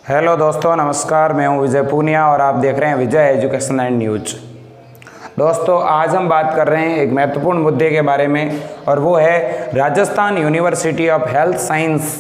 Hello दोस्तों, नमस्कार। मैं हूं विजय पूनिया और आप देख रहे हैं विजय एजुकेशन एंड न्यूज। दोस्तों, आज हम बात कर रहे हैं एक महत्वपूर्ण मुद्दे के बारे में और वो है Rajasthan university of health science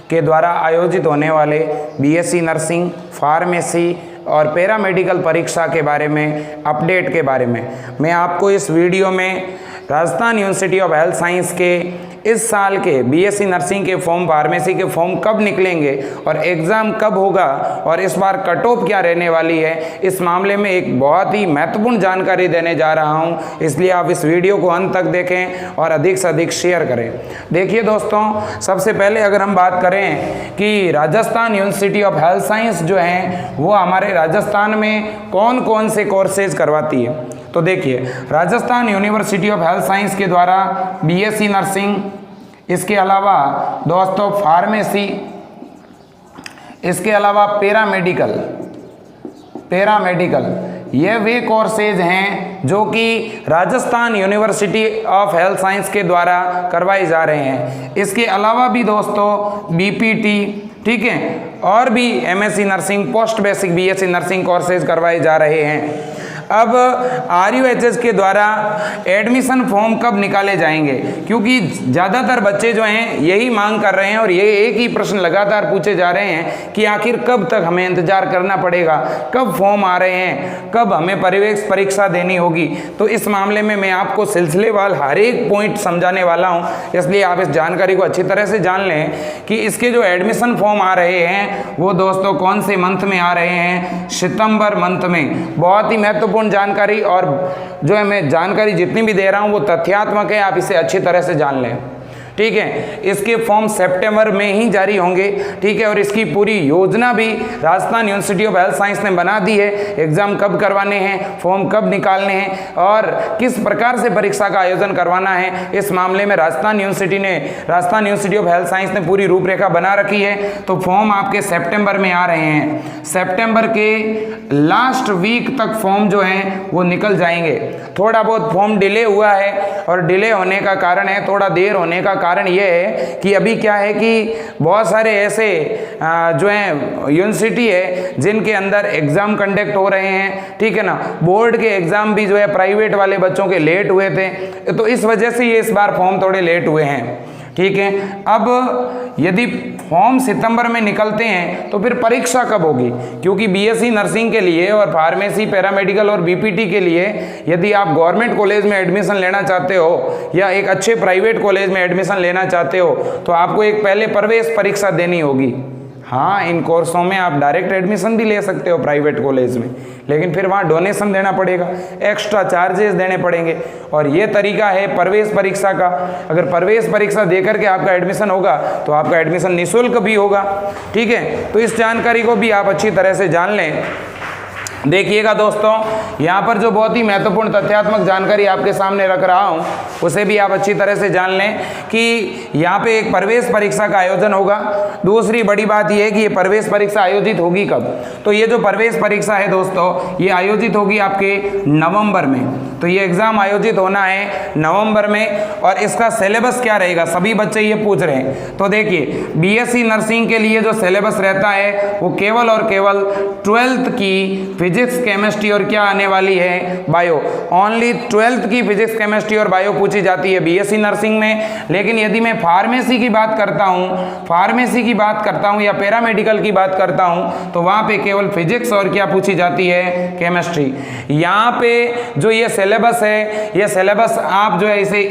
के द्वारा आयोजित होने वाले बीएससी नर्सिंग, फार्मेसी और पैरामेडिकल परीक्षा के बारे में, अपडेट के बारे में। मैं आपको इस वीडियो में Rajasthan university of health science के इस साल के बीएससी नर्सिंग के फॉर्म, फार्मेसी के फॉर्म कब निकलेंगे और एग्ज़ाम कब होगा और इस बार कट ऑफ क्या रहने वाली है, इस मामले में एक बहुत ही महत्वपूर्ण जानकारी देने जा रहा हूं। इसलिए आप इस वीडियो को अंत तक देखें और अधिक से अधिक शेयर करें। देखिए दोस्तों, सबसे पहले अगर हम बात करें कि Rajasthan university of health science जो है वो हमारे राजस्थान में कौन कौन से कोर्सेज करवाती है, तो देखिए Rajasthan university of health science के द्वारा बीएससी नर्सिंग, इसके अलावा दोस्तों फार्मेसी, इसके अलावा पैरामेडिकल ये वे कोर्सेज हैं जो कि Rajasthan university of health science के द्वारा करवाए जा रहे हैं। इसके अलावा भी दोस्तों बीपीटी, ठीक है, और भी MSc nursing, post basic BSc nursing courses करवाए जा रहे हैं। अब आरयूएचएस के द्वारा एडमिशन फॉर्म कब निकाले जाएंगे, क्योंकि ज़्यादातर बच्चे जो हैं यही मांग कर रहे हैं और ये एक ही प्रश्न लगातार पूछे जा रहे हैं कि आखिर कब तक हमें इंतजार करना पड़ेगा, कब फॉर्म आ रहे हैं, कब हमें प्रवेश परीक्षा देनी होगी। तो इस मामले में मैं आपको सिलसिलेवार हर एक पॉइंट समझाने वाला हूँ, इसलिए आप इस जानकारी को अच्छी तरह से जान लें कि इसके जो एडमिशन फॉर्म आ रहे हैं वो दोस्तों कौन से मंथ में आ रहे हैं। सितंबर मंथ में। बहुत ही महत्वपूर्ण जानकारी, और जो है मैं जानकारी जितनी भी दे रहा हूं वो तथ्यात्मक है, आप इसे अच्छी तरह से जान लें, ठीक है। इसके फॉर्म सितंबर में ही जारी होंगे, ठीक है, और इसकी पूरी योजना भी Rajasthan university of health science ने बना दी है। एग्जाम कब करवाने हैं, फॉर्म कब निकालने हैं और किस प्रकार से परीक्षा का आयोजन करवाना है, इस मामले में Rajasthan university of health science ने पूरी रूपरेखा बना रखी है। तो फॉर्म आपके सितंबर में आ रहे हैं। सितंबर के लास्ट वीक तक फॉर्म जो हैं वो निकल जाएंगे। थोड़ा बहुत फॉर्म डिले हुआ है और डिले होने का कारण है, थोड़ा देर होने का कारण यह है कि अभी क्या है कि बहुत सारे ऐसे जो हैं यूनिवर्सिटी है जिनके अंदर एग्जाम कंडक्ट हो रहे हैं, ठीक है ना। बोर्ड के एग्जाम भी जो है प्राइवेट वाले बच्चों के लेट हुए थे, तो इस वजह से ये इस बार फॉर्म थोड़े लेट हुए हैं, ठीक है। अब यदि फॉर्म सितंबर में निकलते हैं तो फिर परीक्षा कब होगी, क्योंकि बीएससी नर्सिंग के लिए और फार्मेसी, पैरामेडिकल और बीपीटी के लिए यदि आप गवर्नमेंट कॉलेज में एडमिशन लेना चाहते हो या एक अच्छे प्राइवेट कॉलेज में एडमिशन लेना चाहते हो तो आपको एक पहले प्रवेश परीक्षा देनी होगी। हाँ, इन कोर्सों में आप डायरेक्ट एडमिशन भी ले सकते हो प्राइवेट कॉलेज में, लेकिन फिर वहाँ डोनेशन देना पड़ेगा, एक्स्ट्रा चार्जेस देने पड़ेंगे। और ये तरीका है प्रवेश परीक्षा का। अगर प्रवेश परीक्षा देकर के आपका एडमिशन होगा तो आपका एडमिशन निःशुल्क भी होगा, ठीक है। तो इस जानकारी को भी आप अच्छी तरह से जान लें। देखिएगा दोस्तों, यहाँ पर जो बहुत ही महत्वपूर्ण तथ्यात्मक जानकारी आपके सामने रख रहा हूँ उसे भी आप अच्छी तरह से जान लें कि यहाँ पे एक प्रवेश परीक्षा का आयोजन होगा। दूसरी बड़ी बात यह है कि ये प्रवेश परीक्षा आयोजित होगी कब, तो ये जो प्रवेश परीक्षा है दोस्तों ये आयोजित होगी आपके नवंबर में। तो ये एग्ज़ाम आयोजित होना है नवंबर में। और इसका सिलेबस क्या रहेगा, सभी बच्चे ये पूछ रहे हैं। तो देखिए, बीएससी नर्सिंग के लिए जो सिलेबस रहता है वो केवल और केवल 12th की फिजिक्स, केमिस्ट्री और क्या आने वाली है, बायो। ओनली 12th की फिजिक्स, केमिस्ट्री और बायो पूछी जाती है बीएससी नर्सिंग में। लेकिन यदि मैं फार्मेसी की बात करता हूँ या पैरामेडिकल की बात करता हूँ तो वहाँ पे केवल फिजिक्स और क्या पूछी जाती है, केमिस्ट्री। यहाँ पे जो ये सिलेबस है, ये सिलेबस आप जो है इसे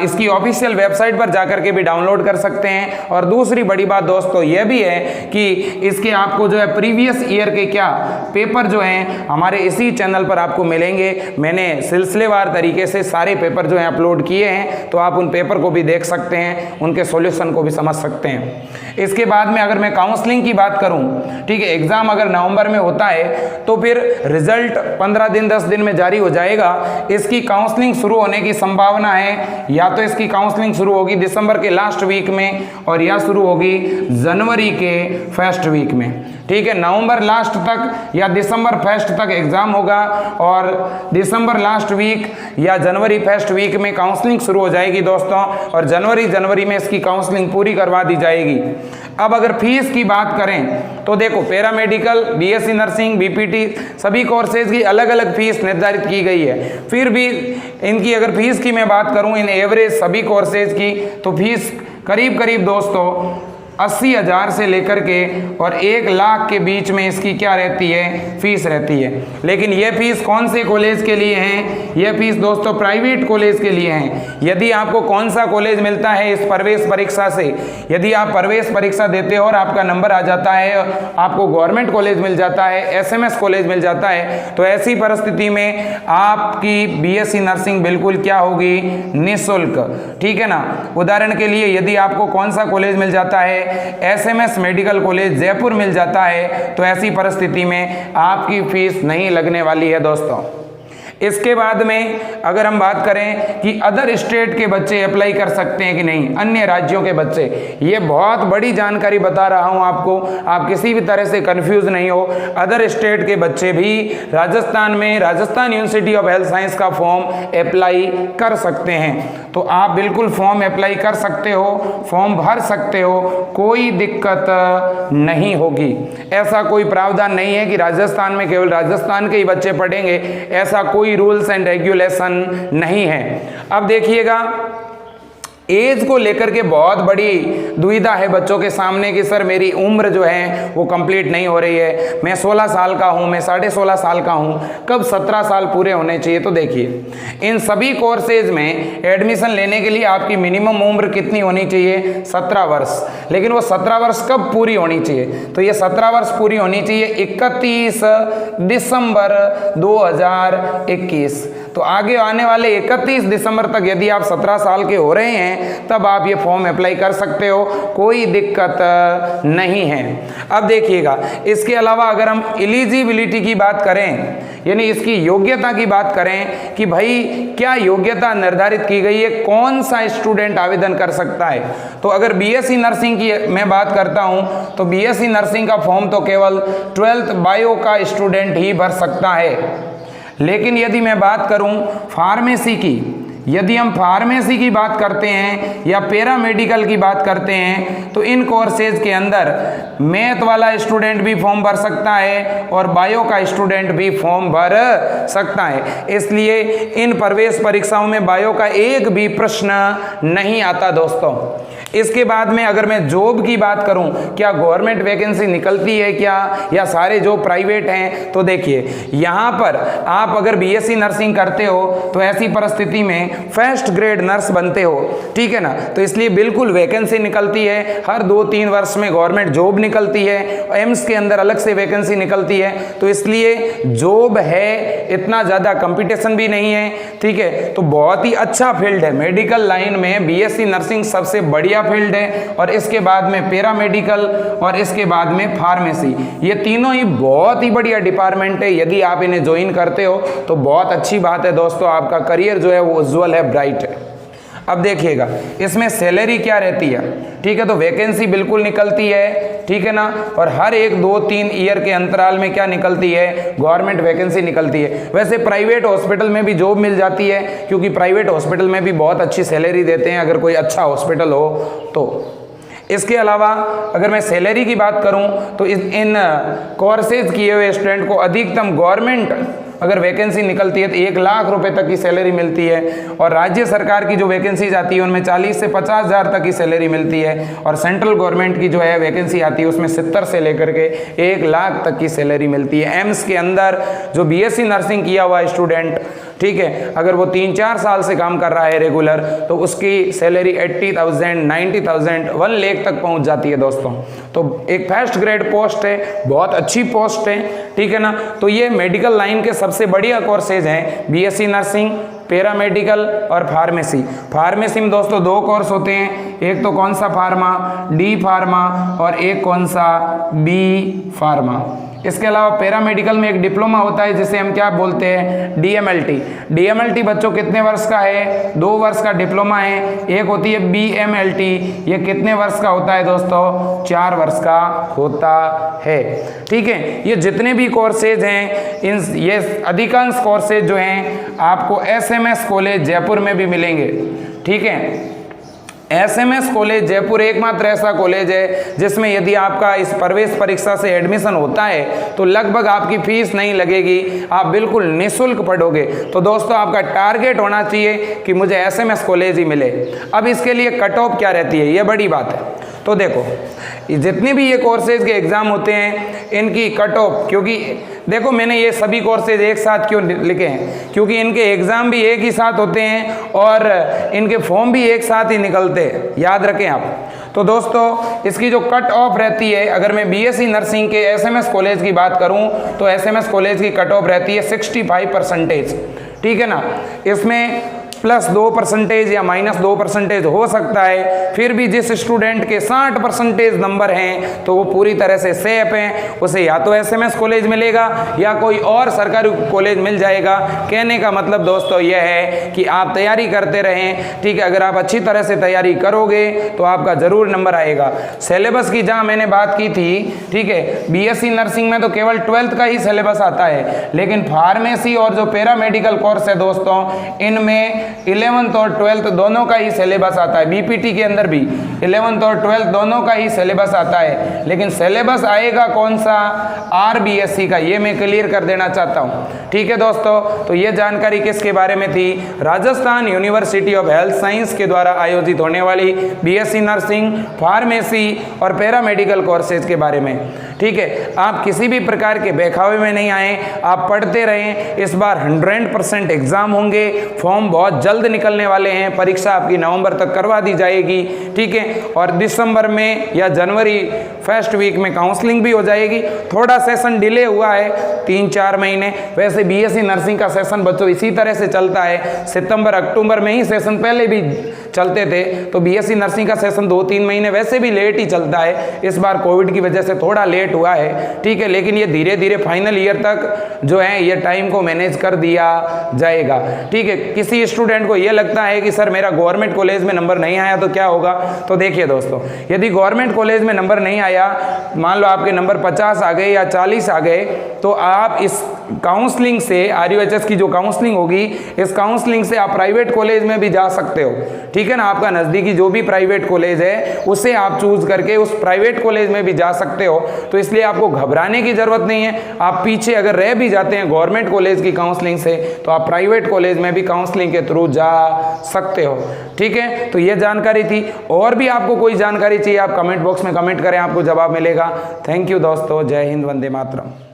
इसकी ऑफिशियल वेबसाइट पर जाकर के भी डाउनलोड कर सकते हैं। और दूसरी बड़ी बात दोस्तों ये भी है कि इसके आपको जो है प्रीवियस ईयर के क्या पेपर जो हैं हमारे इसी चैनल पर आपको मिलेंगे। मैंने सिलसिलेवार तरीके से सारे पेपर जो हैं अपलोड किए हैं, तो आप उन पेपर को भी देख सकते हैं, उनके सॉल्यूशन को भी समझ सकते हैं। इसके बाद में अगर मैं काउंसलिंग की बात करूं, ठीक है, एग्जाम अगर नवंबर में होता है तो फिर रिजल्ट 15 दिन 10 दिन में जारी हो जाएगा। इसकी काउंसलिंग शुरू होने की संभावना है, या तो इसकी काउंसलिंग शुरू होगी दिसंबर के लास्ट वीक में और या शुरू होगी जनवरी के फर्स्ट वीक में, ठीक है। नवंबर लास्ट तक या दिसंबर फर्स्ट तक एग्जाम होगा और दिसंबर लास्ट वीक या जनवरी फर्स्ट वीक में काउंसलिंग शुरू हो जाएगी दोस्तों, और जनवरी में इसकी काउंसलिंग पूरी करवा दी जाएगी। अब अगर फीस की बात करें तो देखो पैरामेडिकल, बीएससी नर्सिंग, बीपीटी सभी कोर्सेज की अलग अलग फीस निर्धारित की गई है। फिर भी इनकी अगर फीस की मैं बात करूं इन एवरेज सभी कोर्सेज की तो फीस करीब करीब दोस्तों 80,000 से लेकर के और 1 लाख के बीच में इसकी क्या रहती है, फीस रहती है। लेकिन ये फीस कौन से कॉलेज के लिए हैं, ये फीस दोस्तों प्राइवेट कॉलेज के लिए हैं। यदि आपको कौन सा कॉलेज मिलता है इस प्रवेश परीक्षा से, यदि आप प्रवेश परीक्षा देते हो और आपका नंबर आ जाता है, आपको गवर्नमेंट कॉलेज मिल जाता है, एसएमएस कॉलेज मिल जाता है, तो ऐसी परिस्थिति में आपकी बीएससी नर्सिंग बिल्कुल क्या होगी, निःशुल्क। ठीक है ना। उदाहरण के लिए यदि आपको कौन सा कॉलेज मिल जाता है, एसएमएस मेडिकल कॉलेज जयपुर मिल जाता है, तो ऐसी परिस्थिति में आपकी फीस नहीं लगने वाली है दोस्तों। इसके बाद में अगर हम बात करें कि अदर स्टेट के बच्चे अप्लाई कर सकते हैं कि नहीं, अन्य राज्यों के बच्चे, ये बहुत बड़ी जानकारी बता रहा हूं आपको, आप किसी भी तरह से कंफ्यूज नहीं हो। अदर स्टेट के बच्चे भी राजस्थान में Rajasthan university of health science का फॉर्म अप्लाई कर सकते हैं। तो आप बिल्कुल फॉर्म अप्लाई कर सकते हो, फॉर्म भर सकते हो, कोई दिक्कत नहीं होगी। ऐसा कोई प्रावधान नहीं है कि राजस्थान में केवल राजस्थान के ही बच्चे पढ़ेंगे, ऐसा कोई रूल्स एंड रेगुलेशन नहीं है। अब देखिएगा एज को लेकर के बहुत बड़ी दुविधा है बच्चों के सामने कि सर मेरी उम्र जो है वो कंप्लीट नहीं हो रही है, मैं 16 साल का हूँ, मैं 16.5 साल का हूँ, कब 17 साल पूरे होने चाहिए। तो देखिए इन सभी कोर्सेज में एडमिशन लेने के लिए आपकी मिनिमम उम्र कितनी होनी चाहिए, 17 वर्ष। लेकिन वो 17 वर्ष कब पूरी होनी चाहिए, तो ये 17 वर्ष पूरी होनी चाहिए 31 दिसंबर 2021। तो आगे आने वाले 31 दिसंबर तक यदि आप 17 साल के हो रहे हैं तब आप ये फॉर्म अप्लाई कर सकते हो, कोई दिक्कत नहीं है। अब देखिएगा इसके अलावा अगर हम एलिजिबिलिटी की बात करें, यानी इसकी योग्यता की बात करें कि भाई क्या योग्यता निर्धारित की गई है, कौन सा स्टूडेंट आवेदन कर सकता है, तो अगर बीएससी नर्सिंग की मैं बात करता हूं तो बीएससी नर्सिंग का फॉर्म तो केवल 12th बायो का स्टूडेंट ही भर सकता है। लेकिन यदि मैं बात करूं फार्मेसी की, यदि हम फार्मेसी की बात करते हैं या पैरामेडिकल की बात करते हैं तो इन कोर्सेज के अंदर मैथ वाला स्टूडेंट भी फॉर्म भर सकता है और बायो का स्टूडेंट भी फॉर्म भर सकता है। इसलिए इन प्रवेश परीक्षाओं में बायो का एक भी प्रश्न नहीं आता दोस्तों। इसके बाद में अगर मैं जॉब की बात करूं, क्या गवर्नमेंट वैकेंसी निकलती है क्या, या सारे जो प्राइवेट हैं, तो देखिए यहाँ पर आप अगर बीएससी नर्सिंग करते हो तो ऐसी परिस्थिति में फर्स्ट ग्रेड नर्स बनते हो, ठीक है ना। तो इसलिए बिल्कुल वैकेंसी निकलती है, हर 2-3 वर्ष में गवर्नमेंट जॉब निकलती है, एम्स के अंदर अलग से वैकेंसी निकलती है। तो इसलिए जॉब है, इतना ज़्यादा कंपटीशन भी नहीं है, ठीक है। तो बहुत ही अच्छा फील्ड है, मेडिकल लाइन में बीएससी नर्सिंग सबसे बढ़िया फील्ड है। और इसके बाद में पैरामेडिकल और इसके बाद में फार्मेसी, ये तीनों ही बहुत ही बढ़िया डिपार्टमेंट है। यदि आप इन्हें ज्वाइन करते हो तो बहुत अच्छी बात है दोस्तों, आपका करियर जो है वो उज्जवल है, ब्राइट है। अब देखिएगा इसमें सैलरी क्या रहती है, ठीक है। तो वैकेंसी बिल्कुल निकलती है, ठीक है ना। और हर 1-2-3 ईयर के अंतराल में क्या निकलती है, गवर्नमेंट वैकेंसी निकलती है। वैसे प्राइवेट हॉस्पिटल में भी जॉब मिल जाती है, क्योंकि प्राइवेट हॉस्पिटल में भी बहुत अच्छी सैलरी देते हैं अगर कोई अच्छा हॉस्पिटल हो तो। इसके अलावा अगर मैं सैलरी की बात करूं तो इन कोर्सेज किए हुए स्टूडेंट को अधिकतम गवर्नमेंट अगर वैकेंसी निकलती है तो 1 लाख रुपए तक की सैलरी मिलती है। और राज्य सरकार की जो वैकेंसीज आती है उनमें 40 से 50 हज़ार तक की सैलरी मिलती है। और सेंट्रल गवर्नमेंट की जो है वैकेंसी आती है उसमें 70 से लेकर के 1 लाख तक की सैलरी मिलती है। एम्स के अंदर जो बीएससी नर्सिंग किया हुआ स्टूडेंट, ठीक है, अगर वो 3-4 साल से काम कर रहा है रेगुलर, तो उसकी सैलरी 80,000, 90,000, 1 लाख तक पहुंच जाती है दोस्तों। तो एक फर्स्ट ग्रेड पोस्ट है, बहुत अच्छी पोस्ट है, ठीक है ना। तो ये मेडिकल लाइन के सबसे बढ़िया कोर्सेज हैं, बीएससी नर्सिंग, पैरामेडिकल और फार्मेसी। फार्मेसी में दोस्तों 2 कोर्स होते हैं, एक तो कौन सा फार्मा, डी फार्मा, और एक कौन सा, बी फार्मा। इसके अलावा पैरामेडिकल में एक डिप्लोमा होता है जिसे हम क्या बोलते हैं, डीएमएलटी। डीएमएलटी बच्चों कितने वर्ष का है, 2 वर्ष का डिप्लोमा है। एक होती है बीएमएलटी, ये कितने वर्ष का होता है दोस्तों, 4 वर्ष का होता है, ठीक है। ये जितने भी कोर्सेज हैं, ये अधिकांश कोर्सेज जो हैं आपको एसएमएस कॉलेज जयपुर में भी मिलेंगे, ठीक है। SMS कॉलेज जयपुर एकमात्र ऐसा कॉलेज है जिसमें यदि आपका इस प्रवेश परीक्षा से एडमिशन होता है तो लगभग आपकी फीस नहीं लगेगी, आप बिल्कुल निःशुल्क पढ़ोगे। तो दोस्तों आपका टारगेट होना चाहिए कि मुझे SMS कॉलेज ही मिले। अब इसके लिए कट ऑफ क्या रहती है, ये बड़ी बात है। तो देखो जितने भी ये कोर्सेज के एग्ज़ाम होते हैं इनकी कट ऑफ, क्योंकि देखो मैंने ये सभी कोर्सेज एक साथ क्यों लिखे हैं, क्योंकि इनके एग्ज़ाम भी एक ही साथ होते हैं और इनके फॉर्म भी एक साथ ही निकलते हैं, याद रखें आप। तो दोस्तों इसकी जो कट ऑफ रहती है, अगर मैं BSc नर्सिंग के SMS कॉलेज की बात करूं तो SMS कॉलेज की कट ऑफ रहती है 65%, ठीक है ना। इसमें +2% या -2% हो सकता है, फिर भी जिस स्टूडेंट के 60% नंबर हैं तो वो पूरी तरह से सेफ हैं, उसे या तो SMS कॉलेज मिलेगा या कोई और सरकारी कॉलेज मिल जाएगा। कहने का मतलब दोस्तों यह है कि आप तैयारी करते रहें, ठीक है। अगर आप अच्छी तरह से तैयारी करोगे तो आपका ज़रूर नंबर आएगा। सिलेबस की जहाँ मैंने बात की थी, ठीक है, BSc नर्सिंग में तो केवल 12th का ही सिलेबस आता है, लेकिन फार्मेसी और जो पैरामेडिकल कोर्स है दोस्तों इनमें 11th और 12th दोनों का ही सिलेबस आता है। BPT के अंदर भी 11th और 12th दोनों का ही सिलेबस आता है, लेकिन सिलेबस आएगा कौन सा, RBSc का, ये मैं क्लियर कर देना चाहता हूँ, ठीक है दोस्तों। तो ये जानकारी किसके बारे में थी, Rajasthan university of health science के द्वारा आयोजित होने वाली BSc नर्सिंग, फार्मेसी और पैरामेडिकल कोर्सेज के बारे में, ठीक है। आप किसी भी प्रकार के बहकावे में नहीं आए, आप पढ़ते रहें। इस बार 100% एग्जाम होंगे, फॉर्म बहुत जल्द निकलने वाले हैं, परीक्षा आपकी नवंबर तक करवा दी जाएगी, ठीक है। और दिसंबर में या जनवरी फर्स्ट वीक में काउंसलिंग भी हो जाएगी। थोड़ा सेशन डिले हुआ है 3-4 महीने, वैसे BSc नर्सिंग का सेशन बच्चों इसी तरह से चलता है, सितंबर अक्टूबर में ही सेशन पहले भी चलते थे, तो BSc नर्सिंग का सेशन 2-3 महीने वैसे भी लेट ही चलता है। इस बार कोविड की वजह से थोड़ा लेट हुआ है, ठीक है, लेकिन ये धीरे धीरे फाइनल ईयर तक जो है ये टाइम को मैनेज कर दिया जाएगा, ठीक है। किसी स्टूडेंट को ये लगता है कि सर मेरा गवर्नमेंट कॉलेज में नंबर नहीं आया तो क्या होगा, तो देखिए दोस्तों, यदि गवर्नमेंट कॉलेज में नंबर नहीं आया, मान लो आपके नंबर 50 आ गए या 40 आ गए, तो आप इस काउंसलिंग से, RUHS की जो काउंसलिंग होगी, इस काउंसलिंग से आप प्राइवेट कॉलेज में भी जा सकते हो, ठीक है ना। आपका नज़दीकी जो भी प्राइवेट कॉलेज है उसे आप चूज करके उस प्राइवेट कॉलेज में भी जा सकते हो। तो इसलिए आपको घबराने की ज़रूरत नहीं है। आप पीछे अगर रह भी जाते हैं गवर्नमेंट कॉलेज की काउंसलिंग से, तो आप प्राइवेट कॉलेज में भी काउंसलिंग के थ्रू जा सकते हो, ठीक है। तो ये जानकारी थी। और भी आपको कोई जानकारी चाहिए आप कमेंट बॉक्स में कमेंट करें, आपको जवाब मिलेगा। थैंक यू दोस्तों, जय हिंद, वंदे मातरम।